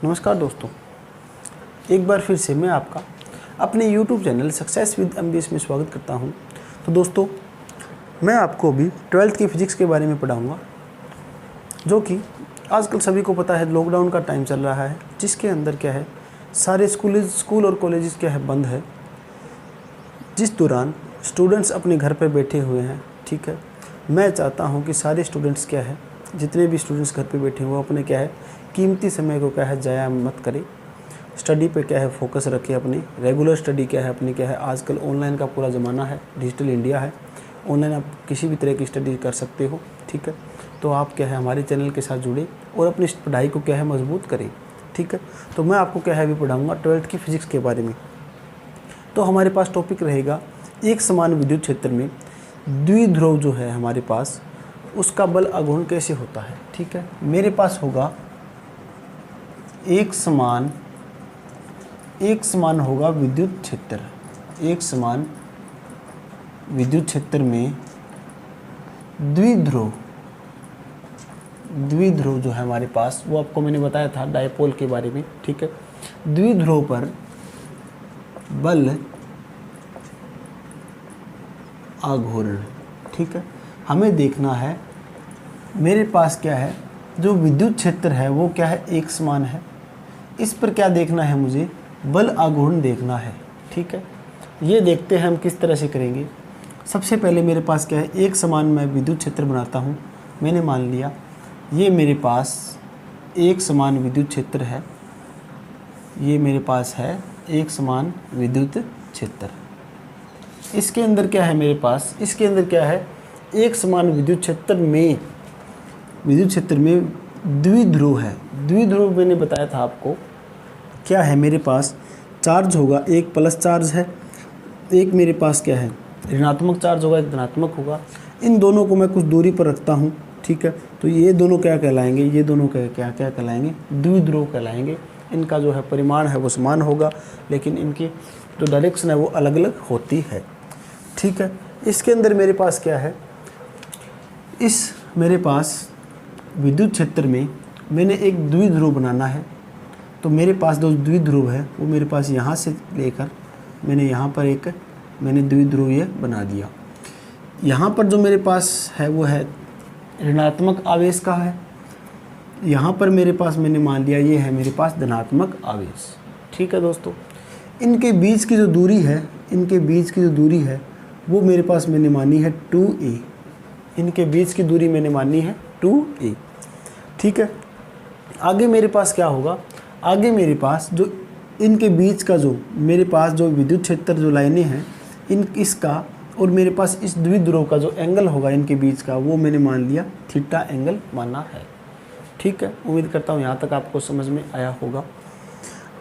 नमस्कार दोस्तों, एक बार फिर से मैं आपका अपने YouTube channel success with MBS में स्वागत करता हूं। तो दोस्तों, मैं आपको अभी 12th की फ़िज़िक्स के बारे में पढ़ाऊंगा, जो कि आजकल सभी को पता है लॉकडाउन का टाइम चल रहा है, जिसके अंदर क्या है सारे स्कूल और कॉलेजेस क्या है बंद है, जिस दौरान स्टूडेंट्स अपने घर पर बैठे हुए हैं। ठीक है, मैं चाहता हूँ कि सारे स्टूडेंट्स क्या है, जितने भी स्टूडेंट्स घर पे बैठे हुए अपने क्या है कीमती समय को क्या है जाया मत करें, स्टडी पे क्या है फोकस रखें, अपनी रेगुलर स्टडी क्या है अपनी क्या है। आजकल ऑनलाइन का पूरा ज़माना है, डिजिटल इंडिया है, ऑनलाइन आप किसी भी तरह की स्टडी कर सकते हो। ठीक है, तो आप क्या है हमारे चैनल के साथ जुड़े और अपनी पढ़ाई को क्या है मजबूत करें। ठीक है, तो मैं आपको क्या है अभी पढ़ाऊँगा 12th की फ़िज़िक्स के बारे में। तो हमारे पास टॉपिक रहेगा एक समान विद्युत क्षेत्र में द्विध्रुव जो है हमारे पास, उसका बल आघूर्ण कैसे होता है। ठीक है, मेरे पास होगा एक समान होगा विद्युत क्षेत्र, एक समान विद्युत क्षेत्र में द्विध्रुव जो है हमारे पास, वो आपको मैंने बताया था डायपोल के बारे में। ठीक है, द्विध्रुव पर बल आघूर्ण। ठीक है, हमें देखना है मेरे पास क्या है जो विद्युत क्षेत्र है वो क्या है एक समान है, इस पर क्या देखना है मुझे बल आघूर्ण देखना है। ठीक है, ये देखते हैं हम किस तरह से करेंगे। सबसे पहले मेरे पास क्या है एक समान मैं विद्युत क्षेत्र बनाता हूँ। मैंने मान लिया ये मेरे पास एक समान विद्युत क्षेत्र है, ये मेरे पास है एक समान विद्युत क्षेत्र। इसके अंदर क्या है मेरे पास, इसके अंदर क्या है एक समान विद्युत क्षेत्र में द्विध्रुव है। द्विध्रुव मैंने बताया था आपको क्या है, मेरे पास चार्ज होगा, एक प्लस चार्ज है, एक मेरे पास क्या है ऋणात्मक चार्ज होगा, एक धनात्मक होगा। इन दोनों को मैं कुछ दूरी पर रखता हूँ। ठीक है, तो ये दोनों क्या कहलाएंगे, ये दोनों क्या कहलाएंगे द्विध्रुव कहलाएंगे। इनका जो है परिमाण है वो समान होगा, लेकिन इनकी जो डायरेक्शन है वो अलग अलग होती है। ठीक है, इसके अंदर मेरे पास क्या है, इस मेरे पास विद्युत क्षेत्र में मैंने एक द्विध्रुव बनाना है। तो मेरे पास जो द्विध्रुव है वो मेरे पास यहाँ से लेकर मैंने यहाँ पर एक द्विध्रुव ये बना दिया। यहाँ पर जो मेरे पास है वो है ऋणात्मक आवेश का है, यहाँ पर मेरे पास मैंने मान लिया ये है मेरे पास धनात्मक आवेश। ठीक है दोस्तों, इनके बीच की जो दूरी है वो मेरे पास मैंने मानी है 2a। इनके बीच की दूरी मैंने मानी है 2a। ठीक है, आगे मेरे पास क्या होगा, आगे मेरे पास जो इनके बीच का जो मेरे पास जो विद्युत क्षेत्र जो लाइनें हैं इसका और मेरे पास इस द्विध्रुव का जो एंगल होगा इनके बीच का वो मैंने मान लिया थीटा एंगल माना है। ठीक है, उम्मीद करता हूँ यहाँ तक आपको समझ में आया होगा।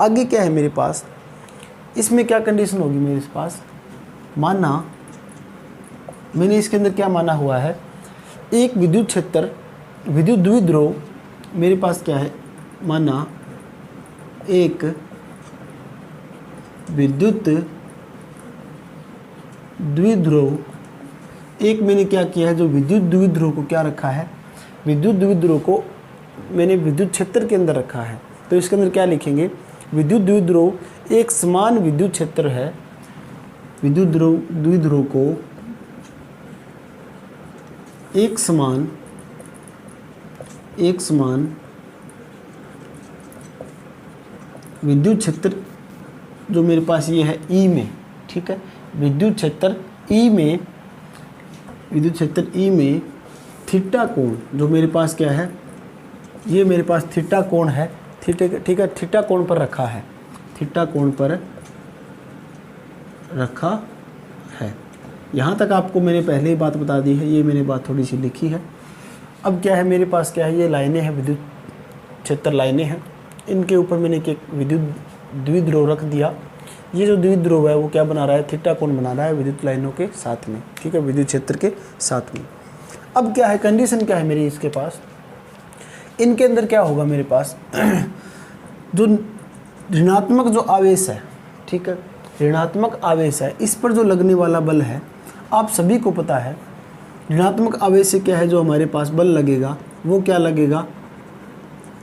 आगे क्या है मेरे पास, इसमें क्या कंडीशन होगी मेरे पास, माना मैंने इसके अंदर क्या माना हुआ है, एक विद्युत द्विध्रुव मेरे पास क्या है, माना एक विद्युत द्विध्रुव, एक मैंने क्या किया है जो विद्युत द्विध्रुव को क्या रखा है, विद्युत द्विध्रुव को मैंने विद्युत क्षेत्र के अंदर रखा है। तो इसके अंदर क्या लिखेंगे, विद्युत द्विध्रुव एक समान विद्युत क्षेत्र है, विद्युत द्विध्रुव को एक समान विद्युत क्षेत्र जो मेरे पास ये है ई में। ठीक है, विद्युत क्षेत्र ई में थीटा कोण जो मेरे पास क्या है, ये मेरे पास थीटा कोण है। ठीक है, थीटा कोण पर रखा है, थीटा कोण पर रखा है। यहाँ तक आपको मैंने पहले ही बात बता दी है, ये मैंने बात थोड़ी सी लिखी है। अब क्या है मेरे पास क्या है, ये लाइनें हैं, विद्युत क्षेत्र लाइनें हैं, इनके ऊपर मैंने एक विद्युत द्विध्रुव रख दिया। ये जो द्विध्रुव है वो क्या बना रहा है, थीटा कोण बना रहा है विद्युत लाइनों के साथ में। ठीक है, विद्युत क्षेत्र के साथ में। अब क्या है कंडीशन क्या है मेरी इसके पास, इनके अंदर क्या होगा मेरे पास जो ऋणात्मक जो आवेश है, ठीक है, ऋणात्मक आवेश है, इस पर जो लगने वाला बल है आप सभी को पता है। ऋणात्मक आवेश से क्या है जो हमारे पास बल लगेगा वो क्या लगेगा,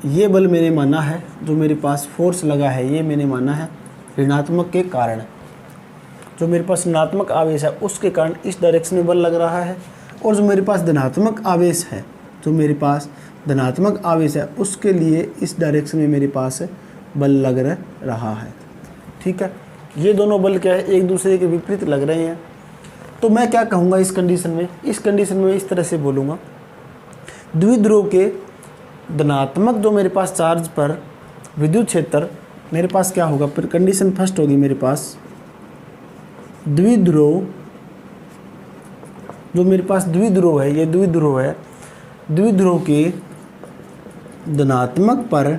ये बल मैंने माना है, जो मेरे पास फोर्स लगा है ये मैंने माना है ऋणात्मक के कारण। जो मेरे पास ऋणात्मक आवेश है उसके कारण इस डायरेक्शन में बल लग रहा है, और जो मेरे पास धनात्मक आवेश है, जो मेरे पास धनात्मक आवेश है उसके लिए इस डायरेक्शन में मेरे पास बल लग रहा है। ठीक है, ये दोनों बल क्या है, एक दूसरे के विपरीत लग रहे हैं। तो मैं क्या कहूँगा इस कंडीशन में, इस कंडीशन में इस तरह से बोलूँगा, द्विध्रुव के धनात्मक जो मेरे पास चार्ज पर विद्युत क्षेत्र मेरे पास क्या होगा, फिर कंडीशन फर्स्ट होगी मेरे पास द्विध्रुव, जो मेरे पास द्विध्रुव है, ये द्विध्रुव है, द्विध्रुव के धनात्मक पर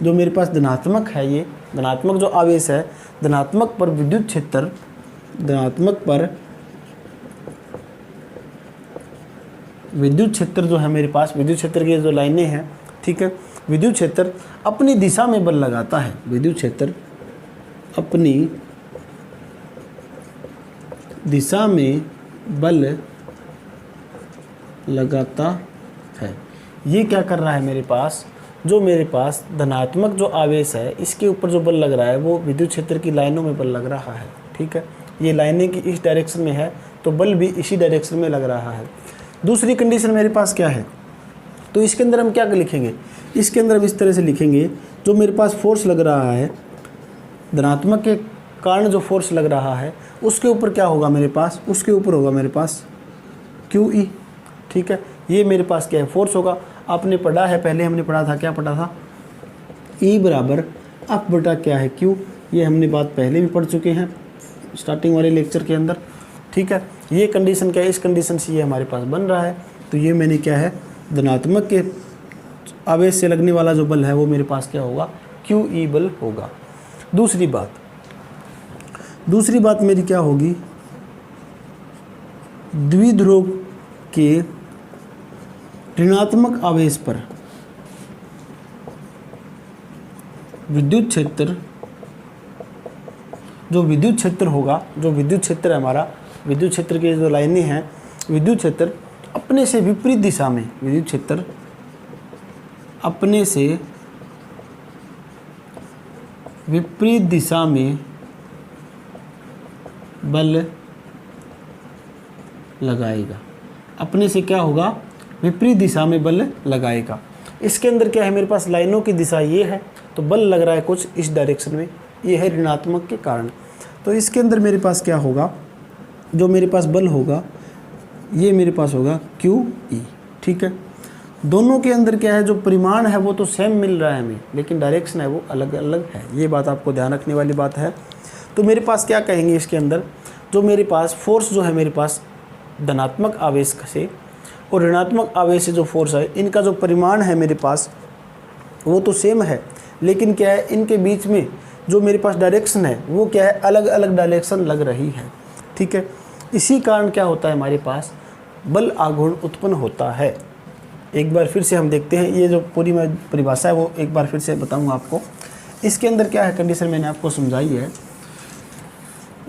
जो मेरे पास धनात्मक है, ये धनात्मक जो आवेश है, धनात्मक पर विद्युत क्षेत्र, धनात्मक पर विद्युत क्षेत्र जो है मेरे पास, विद्युत क्षेत्र की जो लाइनें हैं, ठीक है, विद्युत क्षेत्र अपनी दिशा में बल लगाता है, विद्युत क्षेत्र अपनी दिशा में बल लगाता है। ये क्या कर रहा है मेरे पास, जो मेरे पास धनात्मक जो आवेश है इसके ऊपर जो बल लग रहा है वो विद्युत क्षेत्र की लाइनों में बल लग रहा है। ठीक है, ये लाइनें की इस डायरेक्शन में है तो बल भी इसी डायरेक्शन में लग रहा है। दूसरी कंडीशन मेरे पास क्या है, तो इसके अंदर हम क्या लिखेंगे, इसके अंदर हम इस तरह से लिखेंगे, जो मेरे पास फोर्स लग रहा है, धनात्मक के कारण जो फोर्स लग रहा है उसके ऊपर क्या होगा मेरे पास, उसके ऊपर होगा मेरे पास QE। ठीक है, ये मेरे पास क्या है, फोर्स होगा। आपने पढ़ा है, पहले हमने पढ़ा था, क्या पढ़ा था, E बराबर F बटा क्या है Q। ये हमने बात पहले भी पढ़ चुके हैं स्टार्टिंग वाले लेक्चर के अंदर। ठीक है, ये कंडीशन क्या है, इस कंडीशन से ये हमारे पास बन रहा है। तो ये मैंने क्या है, धनात्मक के आवेश से लगने वाला जो बल है वो मेरे पास क्या होगा, QE बल होगा। दूसरी बात मेरी क्या होगी, द्विध्रुव के ऋणात्मक आवेश पर विद्युत क्षेत्र, जो विद्युत क्षेत्र होगा, जो विद्युत क्षेत्र है हमारा, विद्युत क्षेत्र की जो लाइनें हैं, विद्युत क्षेत्र अपने से विपरीत दिशा में, विद्युत क्षेत्र अपने से विपरीत दिशा में बल लगाएगा। अपने से क्या होगा, विपरीत दिशा में बल लगाएगा। इसके अंदर क्या है, मेरे पास लाइनों की दिशा ये है तो बल लग रहा है कुछ इस डायरेक्शन में, ये है ऋणात्मक के कारण। तो इसके अंदर मेरे पास क्या होगा, जो मेरे पास बल होगा ये मेरे पास होगा QE। ठीक है, दोनों के अंदर क्या है, जो परिमाण है वो तो सेम मिल रहा है हमें, लेकिन डायरेक्शन है वो अलग अलग है। ये बात आपको ध्यान रखने वाली बात है। तो मेरे पास क्या कहेंगे इसके अंदर, जो मेरे पास फोर्स जो है मेरे पास धनात्मक आवेश से और ऋणात्मक आवेश से जो फोर्स है, इनका जो परिमाण है मेरे पास वो तो सेम है, लेकिन क्या है, इनके बीच में जो मेरे पास डायरेक्शन है वो क्या है, अलग अलग डायरेक्शन लग रही है। ठीक है, इसी कारण क्या होता है, हमारे पास बल आघूर्ण उत्पन्न होता है। एक बार फिर से हम देखते हैं, ये जो पूरी मैं परिभाषा है वो एक बार फिर से बताऊंगा आपको। इसके अंदर क्या है, कंडीशन मैंने आपको समझाई है,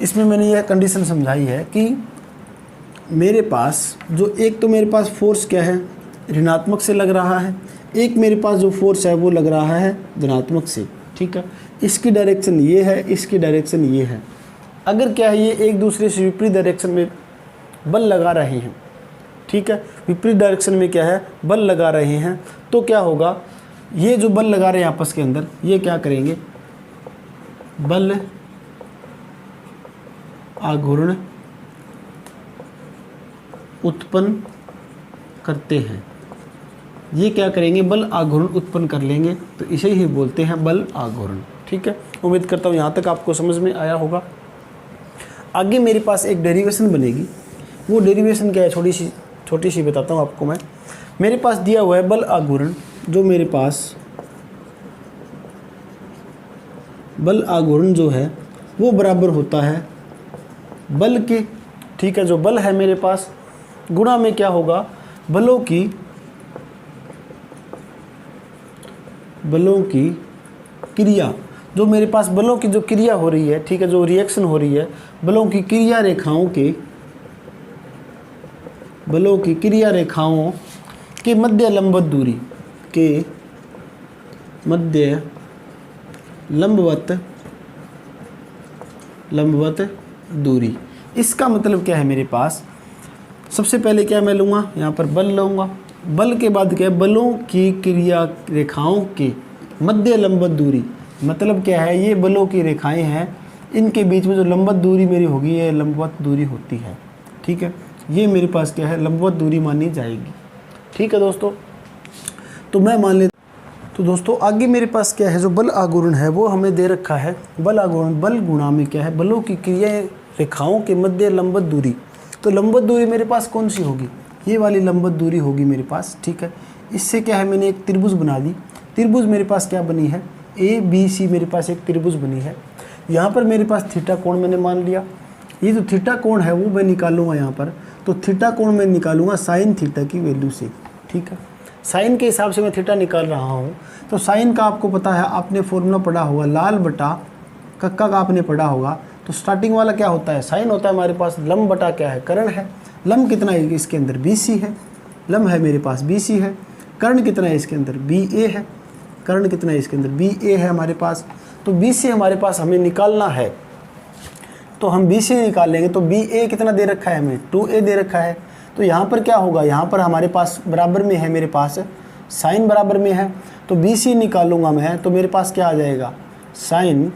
इसमें मैंने यह कंडीशन समझाई है कि मेरे पास जो एक तो मेरे पास फोर्स क्या है, ऋणात्मक से लग रहा है, एक मेरे पास जो फोर्स है वो लग रहा है धनात्मक से। ठीक है, इसकी डायरेक्शन ये है, इसकी डायरेक्शन ये है। अगर क्या है, ये एक दूसरे से विपरीत डायरेक्शन में बल लगा रहे हैं, ठीक है, विपरीत डायरेक्शन में क्या है, बल लगा रहे हैं, तो क्या होगा, ये जो बल लगा रहे हैं आपस के अंदर, ये क्या करेंगे, बल आघूर्ण उत्पन्न करते हैं। ये क्या करेंगे, बल आघूर्ण उत्पन्न कर लेंगे, तो इसे ही बोलते हैं बल आघूर्ण। ठीक है, उम्मीद करता हूँ यहाँ तक आपको समझ में आया होगा। आगे मेरे पास एक डेरिवेशन बनेगी, वो डेरिवेशन क्या है, छोटी सी बताता हूँ आपको मैं। मेरे पास दिया हुआ है बल आघूर्ण, जो मेरे पास बल आघूर्ण जो है वो बराबर होता है बल के, ठीक है, जो बल है मेरे पास गुणा में क्या होगा, बलों की क्रिया, जो मेरे पास बलों की जो क्रिया हो रही है, ठीक है, जो रिएक्शन हो रही है, बलों की क्रिया रेखाओं के मध्य लंबवत दूरी के मध्य लंबवत दूरी। इसका मतलब क्या है मेरे पास, सबसे पहले क्या मैं लूँगा, यहाँ पर बल लूँगा, बल के बाद क्या है, बलों की क्रिया रेखाओं के मध्य लंबवत दूरी। मतलब क्या है, ये बलों की रेखाएं हैं, इनके बीच में जो लंबवत दूरी मेरी होगी ये लंबवत दूरी होती है। ठीक है, ये मेरे पास क्या है, लंबवत दूरी मानी जाएगी। ठीक है दोस्तों, तो मैं मान लेता। तो दोस्तों आगे मेरे पास क्या है, जो बल आघूर्ण है वो हमें दे रखा है। बल आघूर्ण, बल गुणा में क्या है, बलों की क्रिया रेखाओं के मध्य लंबवत दूरी। तो लंबवत दूरी मेरे पास कौन सी होगी, ये वाली लंबवत दूरी होगी मेरे पास। ठीक है, इससे क्या है, मैंने एक त्रिभुज बना दी। त्रिभुज मेरे पास क्या बनी है, ABC मेरे पास एक त्रिभुज बनी है। यहाँ पर मेरे पास थीटा कोण मैंने मान लिया। ये जो थीटा कोण है वो मैं निकालूंगा यहाँ पर। तो थीटा कोण मैं निकालूंगा साइन थीटा की वैल्यू से। ठीक है, साइन के हिसाब से मैं थीटा निकाल रहा हूँ। तो साइन का आपको पता है, आपने फॉर्मूला पढ़ा होगा, लाल बटा कक्का का आपने पढ़ा होगा। तो स्टार्टिंग वाला क्या होता है, साइन होता है हमारे पास, लंब बटा क्या है, कर्ण है। लंब कितना है इसके अंदर, BC है, लंब है मेरे पास BC है। कर्ण कितना है इसके अंदर, BA है। कर्ण कितना है इसके अंदर, BA है हमारे पास। तो BC हमारे पास हमें निकालना है, तो हम BC निकाल लेंगे। तो BA कितना दे रखा है हमें, 2A दे रखा है। तो यहाँ पर क्या होगा, यहाँ पर हमारे पास बराबर में है, मेरे पास साइन बराबर में है। तो BC निकालूंगा मैं, तो मेरे पास क्या आ जाएगा, साइन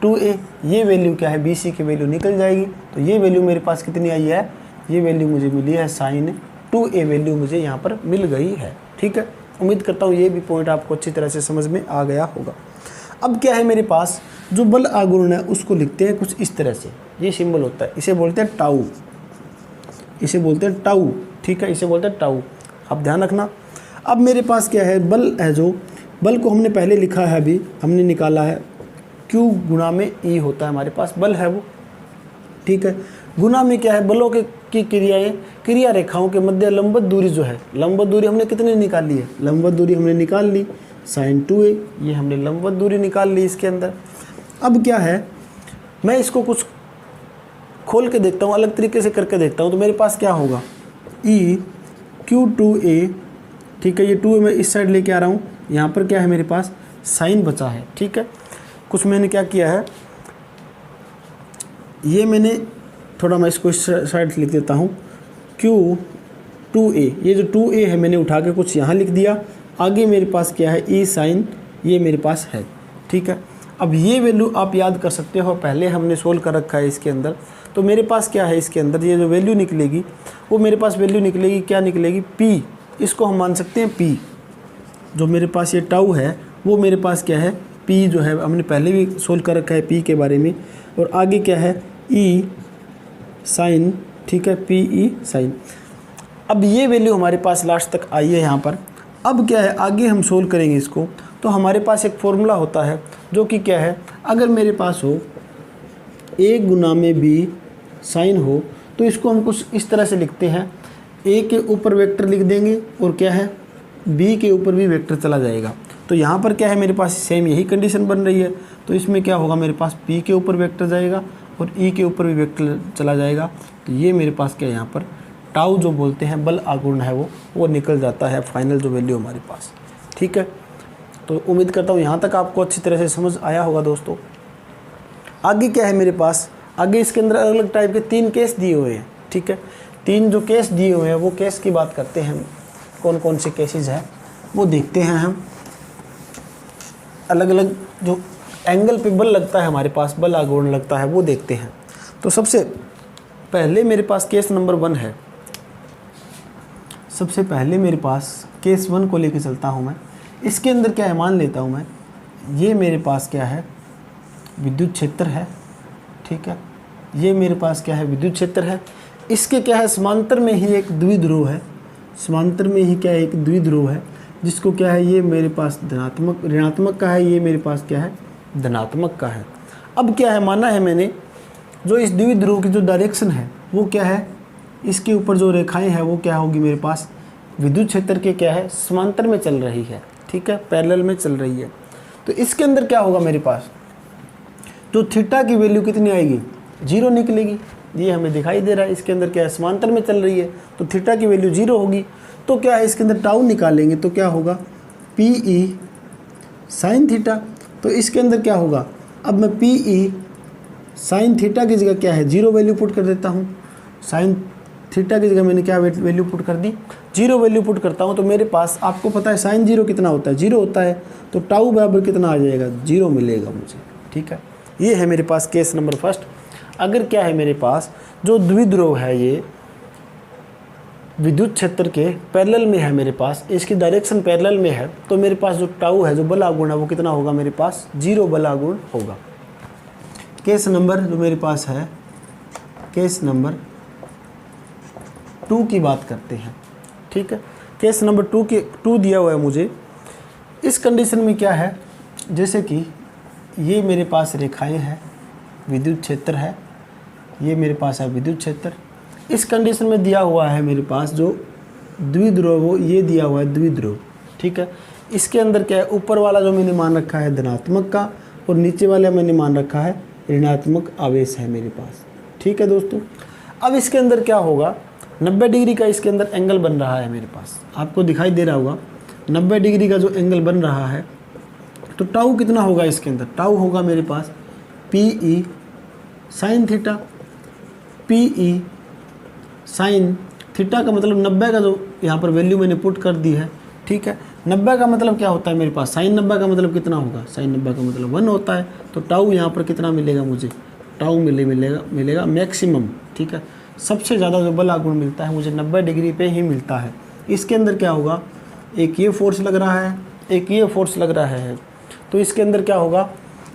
2A। ये वैल्यू क्या है, BC की वैल्यू निकल जाएगी। तो ये वैल्यू मेरे पास कितनी आई है, ये वैल्यू मुझे मिली है साइन 2A वैल्यू मुझे यहाँ पर मिल गई है। ठीक है, उम्मीद करता हूँ ये भी पॉइंट आपको अच्छी तरह से समझ में आ गया होगा। अब क्या है मेरे पास, जो बल आघूर्ण है उसको लिखते हैं कुछ इस तरह से। ये सिंबल होता है, इसे बोलते हैं टाउ, इसे बोलते हैं टाउ। ठीक है, इसे बोलते हैं टाउ, आप ध्यान रखना। अब मेरे पास क्या है, बल है, जो बल को हमने पहले लिखा है, अभी हमने निकाला है, Q गुणा में E होता है हमारे पास, बल है वो। ठीक है, गुणा में क्या है, बलों के की क्रियाएं, क्रिया रेखाओं के मध्य लंबवत दूरी जो है, लंबवत दूरी हमने कितनी निकाली है, लंबवत दूरी हमने निकाल ली साइन 2A। ये हमने लंबवत दूरी निकाल ली इसके अंदर। अब क्या है, मैं इसको कुछ खोल के देखता हूँ, अलग तरीके से करके देखता हूँ। तो मेरे पास क्या होगा, EQ2A। ठीक है, ये 2A मैं इस साइड लेके आ रहा हूँ। यहाँ पर क्या है मेरे पास, साइन बचा है। ठीक है, कुछ मैंने क्या किया है, ये मैंने थोड़ा, मैं इसको इस साइड लिख देता हूँ, Q2A। ये जो 2A है मैंने उठा के कुछ यहाँ लिख दिया। आगे मेरे पास क्या है, E साइन, ये मेरे पास है। ठीक है, अब ये वैल्यू आप याद कर सकते हो, पहले हमने सोल्व कर रखा है इसके अंदर। तो मेरे पास क्या है, इसके अंदर ये जो वैल्यू निकलेगी वो मेरे पास वैल्यू निकलेगी, क्या निकलेगी, P। इसको हम मान सकते हैं P। जो मेरे पास ये टाउ है वो मेरे पास क्या है, P जो है, हमने पहले भी सोल्व कर रखा है P के बारे में। और आगे क्या है, E साइन। ठीक है, PE साइन। अब ये वैल्यू हमारे पास लास्ट तक आई है यहाँ पर। अब क्या है, आगे हम सोल्व करेंगे इसको। तो हमारे पास एक फॉर्मूला होता है जो कि क्या है, अगर मेरे पास हो A गुना में B साइन हो, तो इसको हम कुछ इस तरह से लिखते हैं, A के ऊपर वेक्टर लिख देंगे और क्या है, B के ऊपर भी वेक्टर चला जाएगा। तो यहाँ पर क्या है, मेरे पास सेम यही कंडीशन बन रही है। तो इसमें क्या होगा, मेरे पास P के ऊपर वेक्टर जाएगा और E के ऊपर भी वेक्टर चला जाएगा। तो ये मेरे पास क्या है, यहाँ पर टाउ जो बोलते हैं बल आघूर्ण है वो निकल जाता है, फाइनल जो वैल्यू हमारे पास। ठीक है, तो उम्मीद करता हूँ यहाँ तक आपको अच्छी तरह से समझ आया होगा दोस्तों। आगे क्या है मेरे पास, आगे इसके अंदर अलग अलग टाइप के 3 केस दिए हुए हैं। ठीक है, 3 जो केस दिए हुए हैं वो केस की बात करते हैं, कौन कौन से केसेस हैं वो देखते हैं हम। अलग अलग जो एंगल पे बल लगता है हमारे पास, बल आघूर्ण लगता है, वो देखते हैं। तो सबसे पहले मेरे पास केस नंबर 1 है। सबसे पहले मेरे पास केस 1 को लेके चलता हूँ मैं। इसके अंदर क्या है, मान लेता हूँ मैं, ये मेरे पास क्या है, विद्युत क्षेत्र है। ठीक है, ये मेरे पास क्या है, विद्युत क्षेत्र है। इसके क्या है, समांतर में ही एक द्विध्रुव है। समांतर में ही क्या है, एक द्विध्रुव है, जिसको क्या है, ये मेरे पास धनात्मक ऋणात्मक का है, ये मेरे पास क्या है, धनात्मक का है। अब क्या है, माना है मैंने, जो इस द्विध्रुव की जो डायरेक्शन है वो क्या है, इसके ऊपर जो रेखाएं हैं वो क्या होगी, मेरे पास विद्युत क्षेत्र के क्या है, समांतर में चल रही है। ठीक है, पैरेलल में चल रही है। तो इसके अंदर क्या होगा, मेरे पास जो थीटा की वैल्यू कितनी आएगी, 0 निकलेगी। ये हमें दिखाई दे रहा है, इसके अंदर क्या है, समांतर में चल रही है, तो थीटा की वैल्यू 0 होगी। तो क्या है, इसके अंदर टाउ निकालेंगे तो क्या होगा, PE साइन थीटा। तो इसके अंदर क्या होगा, अब मैं पी ई साइन थीटा की जगह क्या है 0 वैल्यू पुट कर देता हूँ। साइन थीटा की जगह मैंने क्या वैल्यू पुट कर दी, 0 वैल्यू पुट करता हूँ। तो मेरे पास आपको पता है साइन 0 कितना होता है, 0 होता है। तो टाउ बराबर कितना आ जाएगा, 0 मिलेगा मुझे। ठीक है, ये है मेरे पास केस नंबर फर्स्ट। अगर क्या है मेरे पास जो द्विध्रुव है ये विद्युत क्षेत्र के पैरेलल में है, मेरे पास इसकी डायरेक्शन पैरेलल में है, तो मेरे पास जो टाउ है जो बल आघूर्ण है वो कितना होगा, मेरे पास 0 बल आघूर्ण होगा। केस नंबर जो मेरे पास है, केस नंबर 2 की बात करते हैं। ठीक है, केस नंबर 2 दिया हुआ है मुझे। इस कंडीशन में क्या है, जैसे कि ये मेरे पास रेखाएं हैं, विद्युत क्षेत्र है, ये मेरे पास है विद्युत क्षेत्र। इस कंडीशन में दिया हुआ है मेरे पास जो द्विध्रुव, वो ये दिया हुआ है द्विध्रुव। ठीक है, इसके अंदर क्या है, ऊपर वाला जो मैंने मान रखा है धनात्मक का और नीचे वाला मैंने मान रखा है ऋणात्मक आवेश है मेरे पास। ठीक है दोस्तों, अब इसके अंदर क्या होगा, 90 डिग्री का इसके अंदर एंगल बन रहा है मेरे पास, आपको दिखाई दे रहा होगा 90 डिग्री का जो एंगल बन रहा है। तो टाउ कितना होगा इसके अंदर, टाउ होगा मेरे पास P E sine theta. P E sine theta का मतलब 90 का जो यहाँ पर वैल्यू मैंने पुट कर दी है। ठीक है, 90 का मतलब क्या होता है मेरे पास, साइन 90 का मतलब कितना होगा, साइन 90 का मतलब 1 होता है। तो टाउ यहाँ पर कितना मिलेगा मुझे, टाउ मिलेगा मैक्सिमम। ठीक है, सबसे ज़्यादा जो बल आघूर्ण मिलता है मुझे 90 डिग्री पे ही मिलता है। इसके अंदर क्या होगा, एक ये फोर्स लग रहा है, एक ये फोर्स लग रहा है। तो इसके अंदर क्या होगा,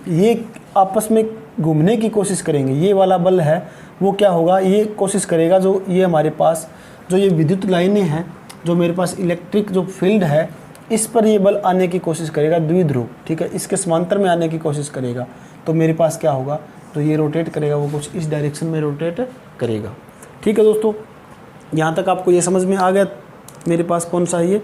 ये आपस में घूमने की कोशिश करेंगे। ये वाला बल है वो क्या होगा, ये कोशिश करेगा जो ये हमारे पास जो ये विद्युत लाइनें हैं, जो मेरे पास इलेक्ट्रिक जो फील्ड है, इस पर ये बल आने की कोशिश करेगा द्विध्रुव। ठीक है, इसके समांतर में आने की कोशिश करेगा। तो मेरे पास क्या होगा, तो ये रोटेट करेगा, वो कुछ इस डायरेक्शन में रोटेट करेगा। ठीक है दोस्तों, यहाँ तक आपको ये समझ में आ गया मेरे पास कौन सा है ये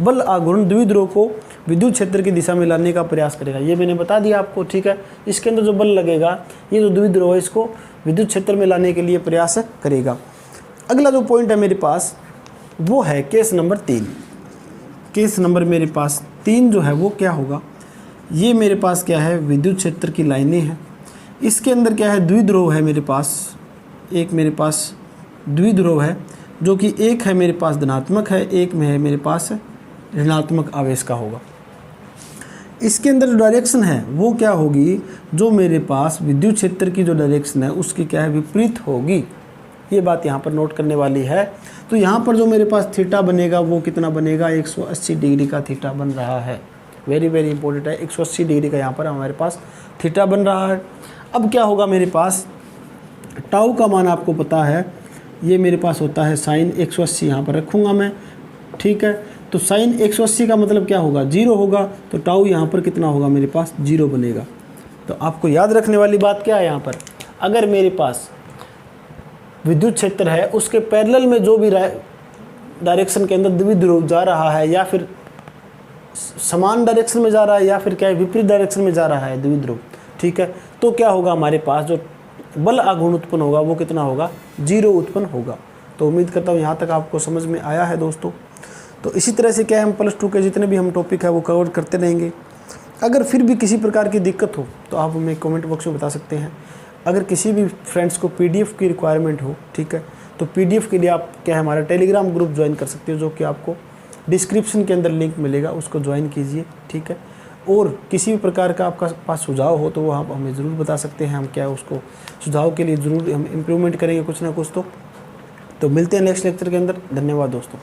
बल आघूर्ण द्विध्रुव को विद्युत क्षेत्र की दिशा में लाने का प्रयास करेगा, ये मैंने बता दिया आपको। ठीक है, इसके अंदर जो बल लगेगा, ये जो द्विध्रुव है इसको विद्युत क्षेत्र में लाने के लिए प्रयास करेगा। अगला जो पॉइंट है मेरे पास वो है केस नंबर 3। केस नंबर मेरे पास 3 जो है वो क्या होगा, ये मेरे पास क्या है विद्युत क्षेत्र की लाइनें हैं। इसके अंदर क्या है द्विध्रुव है मेरे पास, एक मेरे पास द्विध्रुव है जो कि एक है मेरे पास धनात्मक है, एक में है मेरे पास ऋणात्मक आवेश का होगा। इसके अंदर जो डायरेक्शन है वो क्या होगी, जो मेरे पास विद्युत क्षेत्र की जो डायरेक्शन है उसकी क्या है विपरीत होगी। ये बात यहाँ पर नोट करने वाली है। तो यहाँ पर जो मेरे पास थीटा बनेगा वो कितना बनेगा, 180 डिग्री का थीटा बन रहा है। वेरी वेरी इंपॉर्टेंट है, 180 डिग्री का यहाँ पर हमारे पास थीटा बन रहा है। अब क्या होगा मेरे पास, टाउ का मान आपको पता है, ये मेरे पास होता है साइन 180, यहाँ पर रखूँगा मैं। ठीक है, तो साइन 180 का मतलब क्या होगा, 0 होगा। तो टाउ यहाँ पर कितना होगा, मेरे पास 0 बनेगा। तो आपको याद रखने वाली बात क्या है यहाँ पर, अगर मेरे पास विद्युत क्षेत्र है उसके पैरेलल में जो भी डायरेक्शन के अंदर द्विध्रुव जा रहा है, या फिर समान डायरेक्शन में जा रहा है, या फिर क्या है विपरीत डायरेक्शन में जा रहा है द्विध्रुव। ठीक है, तो क्या होगा, हमारे पास जो बल आघूर्ण उत्पन्न होगा वो कितना होगा, 0 उत्पन्न होगा। तो उम्मीद करता हूँ यहाँ तक आपको समझ में आया है दोस्तों। तो इसी तरह से क्या है, हम +2 के जितने भी हम टॉपिक है वो कवर करते रहेंगे। अगर फिर भी किसी प्रकार की दिक्कत हो तो आप हमें कमेंट बॉक्स में बता सकते हैं। अगर किसी भी फ्रेंड्स को PDF की रिक्वायरमेंट हो, ठीक है, तो PDF के लिए आप क्या है हमारा टेलीग्राम ग्रुप ज्वाइन कर सकते हो, जो कि आपको डिस्क्रिप्शन के अंदर लिंक मिलेगा, उसको ज्वाइन कीजिए। ठीक है, और किसी भी प्रकार का आपका पास सुझाव हो तो वो आप हमें ज़रूर बता सकते हैं। हम क्या उसको सुझाव के लिए ज़रूर हम इम्प्रूवमेंट करेंगे कुछ ना कुछ। तो मिलते हैं नेक्स्ट लेक्चर के अंदर। धन्यवाद दोस्तों।